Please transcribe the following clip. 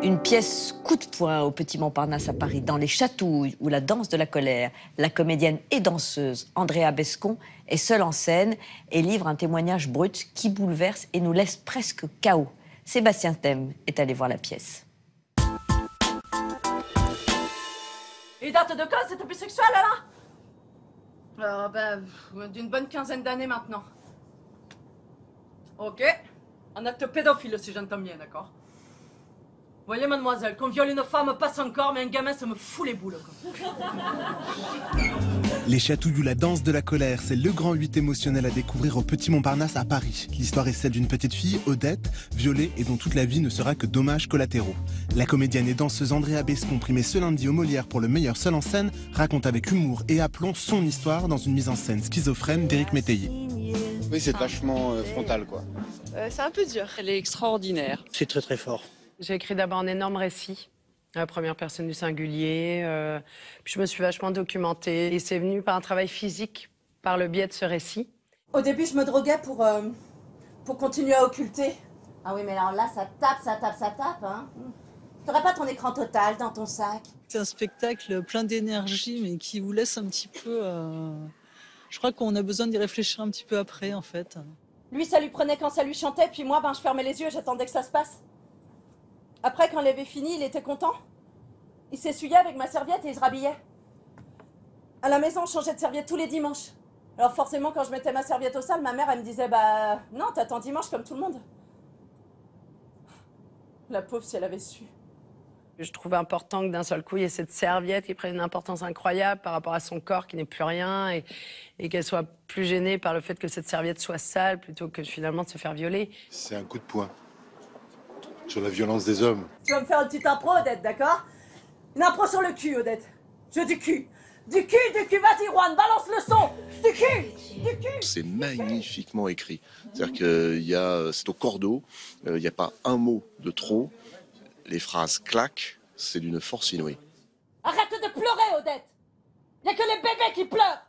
Une pièce coup de poing au Petit Montparnasse à Paris, dans Les Chatouilles ou La Danse de la colère. La comédienne et danseuse Andrea Bescon est seule en scène et livre un témoignage brut qui bouleverse et nous laisse presque KO. Sébastien Thème est allé voir la pièce. Il date de quand cet abus sexuel, là? D'une bonne quinzaine d'années maintenant. Ok. Un acte pédophile, si j'entends bien, d'accord? Voyez, mademoiselle, qu'on viole une femme passe encore, mais un gamin, ça me fout les boules, quoi. Les Chatouilles ou La Danse de la colère, c'est le grand 8 émotionnel à découvrir au Petit Montparnasse à Paris. L'histoire est celle d'une petite fille, Odette, violée et dont toute la vie ne sera que dommages collatéraux. La comédienne et danseuse Andrea Bescon, primée ce lundi au Molière pour le meilleur seul en scène, raconte avec humour et aplomb son histoire dans une mise en scène schizophrène d'Éric Métayer. Oui, c'est vachement frontal, quoi. C'est un peu dur. Elle est extraordinaire. C'est très très fort. J'ai écrit d'abord un énorme récit, à la première personne du singulier. Puis je me suis vachement documentée. Et c'est venu par un travail physique, par le biais de ce récit. Au début, je me droguais pour continuer à occulter. Ah oui, mais alors là, ça tape, hein. T'aurais pas ton écran total dans ton sac? C'est un spectacle plein d'énergie, mais qui vous laisse un petit peu... Je crois qu'on a besoin d'y réfléchir un petit peu après, en fait. Lui, ça lui prenait quand ça lui chantait, puis moi, je fermais les yeux et j'attendais que ça se passe. Après, quand il avait fini, il était content. Il s'essuyait avec ma serviette et il se rhabillait. À la maison, on changeait de serviette tous les dimanches. Alors forcément, quand je mettais ma serviette au sale, ma mère, elle me disait « Bah non, t'attends dimanche comme tout le monde. » La pauvre, si elle avait su. Je trouve important que d'un seul coup, il y ait cette serviette qui prenne une importance incroyable par rapport à son corps qui n'est plus rien et qu'elle soit plus gênée par le fait que cette serviette soit sale plutôt que finalement de se faire violer. C'est un coup de poing sur la violence des hommes. Tu vas me faire une petite impro, Odette, d'accord? Une impro sur le cul, Odette. Je veux du cul. Du cul, vas-y, Juan, balance le son. Du cul. C'est magnifiquement écrit. C'est-à-dire que c'est au cordeau, il n'y a pas un mot de trop. Les phrases claquent, c'est d'une force inouïe. Arrête de pleurer, Odette. Il n'y a que les bébés qui pleurent.